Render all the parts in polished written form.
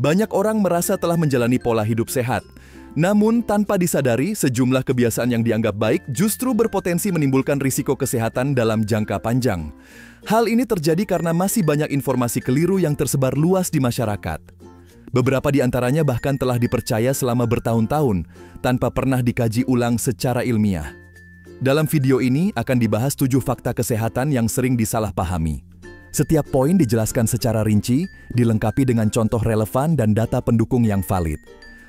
Banyak orang merasa telah menjalani pola hidup sehat. Namun, tanpa disadari, sejumlah kebiasaan yang dianggap baik justru berpotensi menimbulkan risiko kesehatan dalam jangka panjang. Hal ini terjadi karena masih banyak informasi keliru yang tersebar luas di masyarakat. Beberapa di antaranya bahkan telah dipercaya selama bertahun-tahun, tanpa pernah dikaji ulang secara ilmiah. Dalam video ini akan dibahas 7 fakta kesehatan yang sering disalahpahami. Setiap poin dijelaskan secara rinci, dilengkapi dengan contoh relevan dan data pendukung yang valid.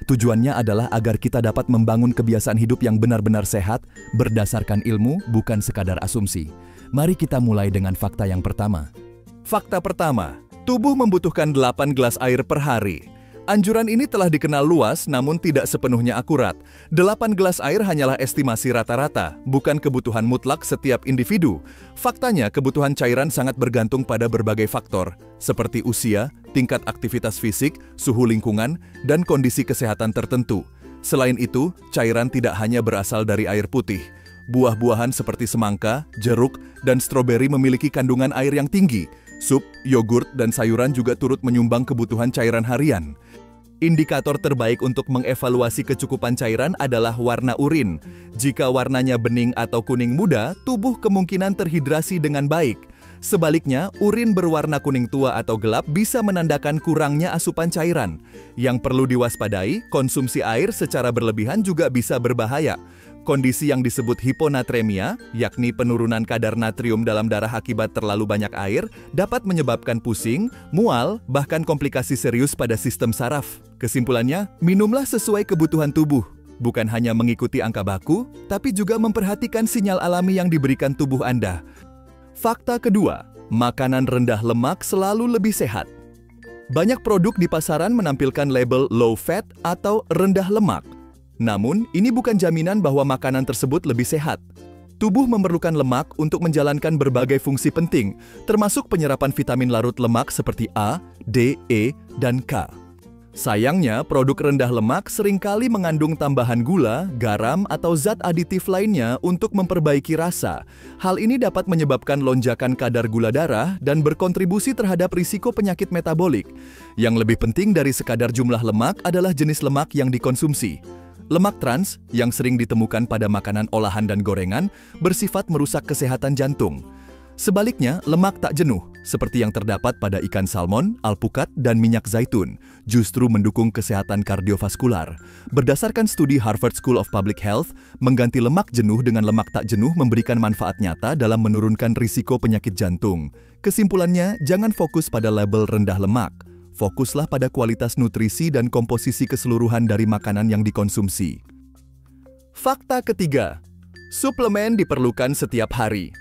Tujuannya adalah agar kita dapat membangun kebiasaan hidup yang benar-benar sehat, berdasarkan ilmu, bukan sekadar asumsi. Mari kita mulai dengan fakta yang pertama. Fakta pertama, tubuh membutuhkan 8 gelas air per hari. Anjuran ini telah dikenal luas namun tidak sepenuhnya akurat. 8 gelas air hanyalah estimasi rata-rata, bukan kebutuhan mutlak setiap individu. Faktanya, kebutuhan cairan sangat bergantung pada berbagai faktor, seperti usia, tingkat aktivitas fisik, suhu lingkungan, dan kondisi kesehatan tertentu. Selain itu, cairan tidak hanya berasal dari air putih. Buah-buahan seperti semangka, jeruk, dan stroberi memiliki kandungan air yang tinggi. Sup, yogurt, dan sayuran juga turut menyumbang kebutuhan cairan harian. Indikator terbaik untuk mengevaluasi kecukupan cairan adalah warna urin. Jika warnanya bening atau kuning muda, tubuh kemungkinan terhidrasi dengan baik. Sebaliknya, urin berwarna kuning tua atau gelap bisa menandakan kurangnya asupan cairan. Yang perlu diwaspadai, konsumsi air secara berlebihan juga bisa berbahaya. Kondisi yang disebut hiponatremia, yakni penurunan kadar natrium dalam darah akibat terlalu banyak air, dapat menyebabkan pusing, mual, bahkan komplikasi serius pada sistem saraf. Kesimpulannya, minumlah sesuai kebutuhan tubuh. Bukan hanya mengikuti angka baku, tapi juga memperhatikan sinyal alami yang diberikan tubuh Anda. Fakta kedua, makanan rendah lemak selalu lebih sehat. Banyak produk di pasaran menampilkan label low fat atau rendah lemak. Namun, ini bukan jaminan bahwa makanan tersebut lebih sehat. Tubuh memerlukan lemak untuk menjalankan berbagai fungsi penting, termasuk penyerapan vitamin larut lemak seperti A, D, E, dan K. Sayangnya, produk rendah lemak seringkali mengandung tambahan gula, garam, atau zat aditif lainnya untuk memperbaiki rasa. Hal ini dapat menyebabkan lonjakan kadar gula darah dan berkontribusi terhadap risiko penyakit metabolik. Yang lebih penting dari sekadar jumlah lemak adalah jenis lemak yang dikonsumsi. Lemak trans, yang sering ditemukan pada makanan olahan dan gorengan, bersifat merusak kesehatan jantung. Sebaliknya, lemak tak jenuh, seperti yang terdapat pada ikan salmon, alpukat, dan minyak zaitun, justru mendukung kesehatan kardiovaskular. Berdasarkan studi Harvard School of Public Health, mengganti lemak jenuh dengan lemak tak jenuh memberikan manfaat nyata dalam menurunkan risiko penyakit jantung. Kesimpulannya, jangan fokus pada label rendah lemak. Fokuslah pada kualitas nutrisi dan komposisi keseluruhan dari makanan yang dikonsumsi. Fakta ketiga, suplemen diperlukan setiap hari.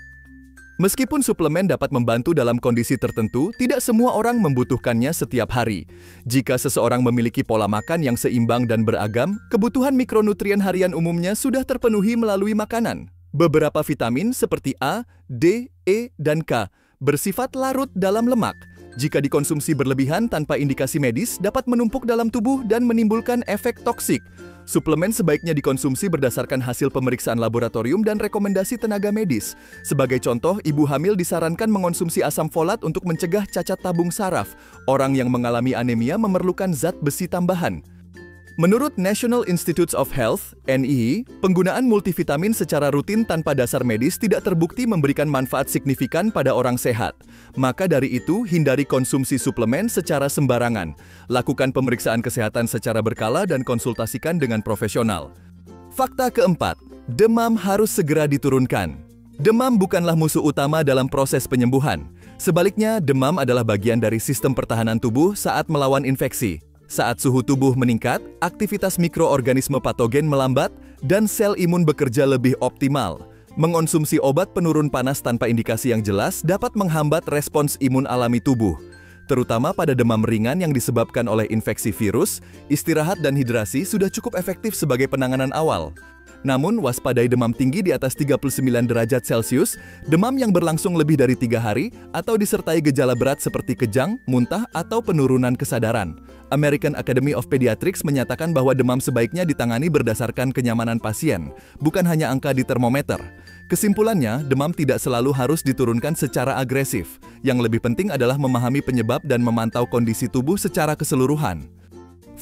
Meskipun suplemen dapat membantu dalam kondisi tertentu, tidak semua orang membutuhkannya setiap hari. Jika seseorang memiliki pola makan yang seimbang dan beragam, kebutuhan mikronutrien harian umumnya sudah terpenuhi melalui makanan. Beberapa vitamin seperti A, D, E, dan K bersifat larut dalam lemak. Jika dikonsumsi berlebihan tanpa indikasi medis, dapat menumpuk dalam tubuh dan menimbulkan efek toksik. Suplemen sebaiknya dikonsumsi berdasarkan hasil pemeriksaan laboratorium dan rekomendasi tenaga medis. Sebagai contoh, ibu hamil disarankan mengonsumsi asam folat untuk mencegah cacat tabung saraf. Orang yang mengalami anemia memerlukan zat besi tambahan. Menurut National Institutes of Health, NIH, penggunaan multivitamin secara rutin tanpa dasar medis tidak terbukti memberikan manfaat signifikan pada orang sehat. Maka dari itu, hindari konsumsi suplemen secara sembarangan. Lakukan pemeriksaan kesehatan secara berkala dan konsultasikan dengan profesional. Fakta keempat, demam harus segera diturunkan. Demam bukanlah musuh utama dalam proses penyembuhan. Sebaliknya, demam adalah bagian dari sistem pertahanan tubuh saat melawan infeksi. Saat suhu tubuh meningkat, aktivitas mikroorganisme patogen melambat, dan sel imun bekerja lebih optimal. Mengonsumsi obat penurun panas tanpa indikasi yang jelas dapat menghambat respons imun alami tubuh. Terutama pada demam ringan yang disebabkan oleh infeksi virus, istirahat dan hidrasi sudah cukup efektif sebagai penanganan awal. Namun, waspadai demam tinggi di atas 39 derajat Celcius, demam yang berlangsung lebih dari 3 hari, atau disertai gejala berat seperti kejang, muntah, atau penurunan kesadaran. American Academy of Pediatrics menyatakan bahwa demam sebaiknya ditangani berdasarkan kenyamanan pasien, bukan hanya angka di termometer. Kesimpulannya, demam tidak selalu harus diturunkan secara agresif. Yang lebih penting adalah memahami penyebab dan memantau kondisi tubuh secara keseluruhan.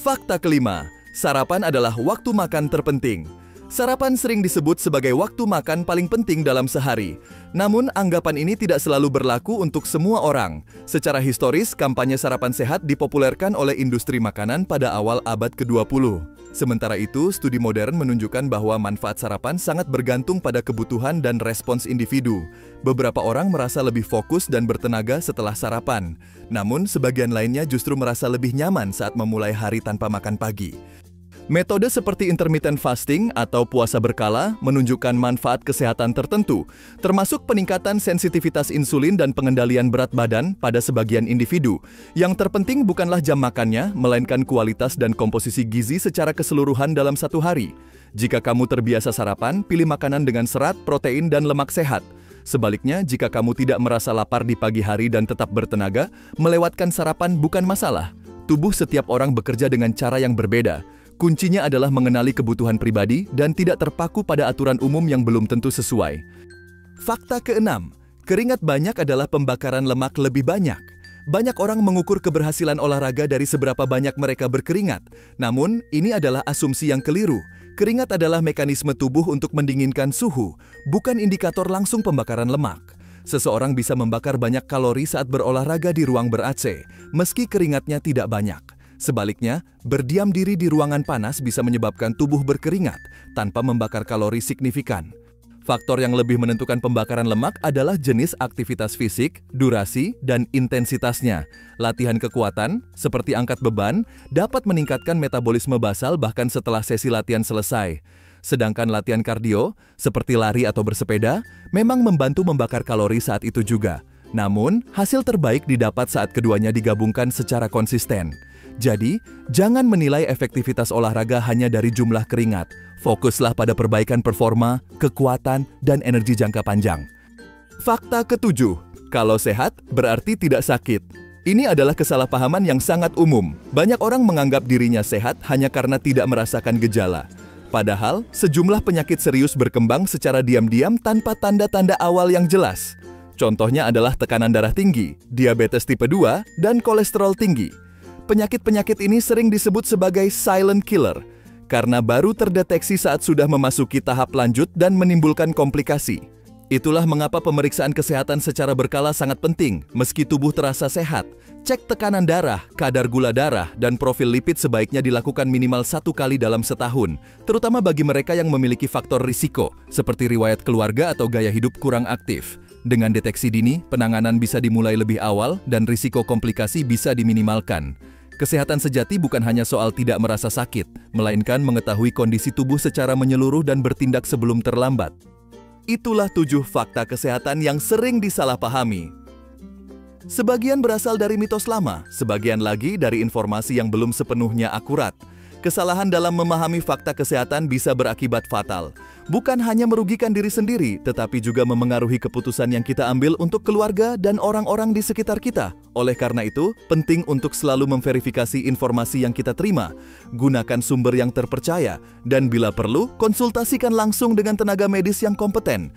Fakta kelima, sarapan adalah waktu makan terpenting. Sarapan sering disebut sebagai waktu makan paling penting dalam sehari. Namun, anggapan ini tidak selalu berlaku untuk semua orang. Secara historis, kampanye sarapan sehat dipopulerkan oleh industri makanan pada awal abad ke-20. Sementara itu, studi modern menunjukkan bahwa manfaat sarapan sangat bergantung pada kebutuhan dan respons individu. Beberapa orang merasa lebih fokus dan bertenaga setelah sarapan. Namun, sebagian lainnya justru merasa lebih nyaman saat memulai hari tanpa makan pagi. Metode seperti intermittent fasting atau puasa berkala menunjukkan manfaat kesehatan tertentu, termasuk peningkatan sensitivitas insulin dan pengendalian berat badan pada sebagian individu. Yang terpenting bukanlah jam makannya, melainkan kualitas dan komposisi gizi secara keseluruhan dalam satu hari. Jika kamu terbiasa sarapan, pilih makanan dengan serat, protein, dan lemak sehat. Sebaliknya, jika kamu tidak merasa lapar di pagi hari dan tetap bertenaga, melewatkan sarapan bukan masalah. Tubuh setiap orang bekerja dengan cara yang berbeda. Kuncinya adalah mengenali kebutuhan pribadi dan tidak terpaku pada aturan umum yang belum tentu sesuai. Fakta keenam, keringat banyak adalah pembakaran lemak lebih banyak. Banyak orang mengukur keberhasilan olahraga dari seberapa banyak mereka berkeringat. Namun, ini adalah asumsi yang keliru. Keringat adalah mekanisme tubuh untuk mendinginkan suhu, bukan indikator langsung pembakaran lemak. Seseorang bisa membakar banyak kalori saat berolahraga di ruang ber-AC, meski keringatnya tidak banyak. Sebaliknya, berdiam diri di ruangan panas bisa menyebabkan tubuh berkeringat tanpa membakar kalori signifikan. Faktor yang lebih menentukan pembakaran lemak adalah jenis aktivitas fisik, durasi, dan intensitasnya. Latihan kekuatan, seperti angkat beban, dapat meningkatkan metabolisme basal bahkan setelah sesi latihan selesai. Sedangkan latihan kardio, seperti lari atau bersepeda, memang membantu membakar kalori saat itu juga. Namun, hasil terbaik didapat saat keduanya digabungkan secara konsisten. Jadi, jangan menilai efektivitas olahraga hanya dari jumlah keringat. Fokuslah pada perbaikan performa, kekuatan, dan energi jangka panjang. Fakta ketujuh, kalau sehat berarti tidak sakit. Ini adalah kesalahpahaman yang sangat umum. Banyak orang menganggap dirinya sehat hanya karena tidak merasakan gejala. Padahal, sejumlah penyakit serius berkembang secara diam-diam tanpa tanda-tanda awal yang jelas. Contohnya adalah tekanan darah tinggi, diabetes tipe 2, dan kolesterol tinggi. Penyakit-penyakit ini sering disebut sebagai silent killer karena baru terdeteksi saat sudah memasuki tahap lanjut dan menimbulkan komplikasi. Itulah mengapa pemeriksaan kesehatan secara berkala sangat penting meski tubuh terasa sehat. Cek tekanan darah, kadar gula darah, dan profil lipid sebaiknya dilakukan minimal 1 kali dalam setahun, terutama bagi mereka yang memiliki faktor risiko seperti riwayat keluarga atau gaya hidup kurang aktif. Dengan deteksi dini, penanganan bisa dimulai lebih awal dan risiko komplikasi bisa diminimalkan. Kesehatan sejati bukan hanya soal tidak merasa sakit, melainkan mengetahui kondisi tubuh secara menyeluruh dan bertindak sebelum terlambat. Itulah 7 fakta kesehatan yang sering disalahpahami. Sebagian berasal dari mitos lama, sebagian lagi dari informasi yang belum sepenuhnya akurat. Kesalahan dalam memahami fakta kesehatan bisa berakibat fatal. Bukan hanya merugikan diri sendiri, tetapi juga memengaruhi keputusan yang kita ambil untuk keluarga dan orang-orang di sekitar kita. Oleh karena itu, penting untuk selalu memverifikasi informasi yang kita terima, gunakan sumber yang terpercaya, dan bila perlu, konsultasikan langsung dengan tenaga medis yang kompeten.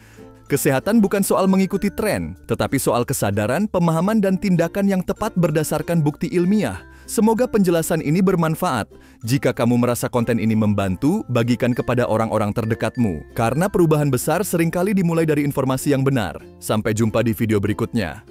Kesehatan bukan soal mengikuti tren, tetapi soal kesadaran, pemahaman, dan tindakan yang tepat berdasarkan bukti ilmiah. Semoga penjelasan ini bermanfaat. Jika kamu merasa konten ini membantu, bagikan kepada orang-orang terdekatmu. Karena perubahan besar seringkali dimulai dari informasi yang benar. Sampai jumpa di video berikutnya.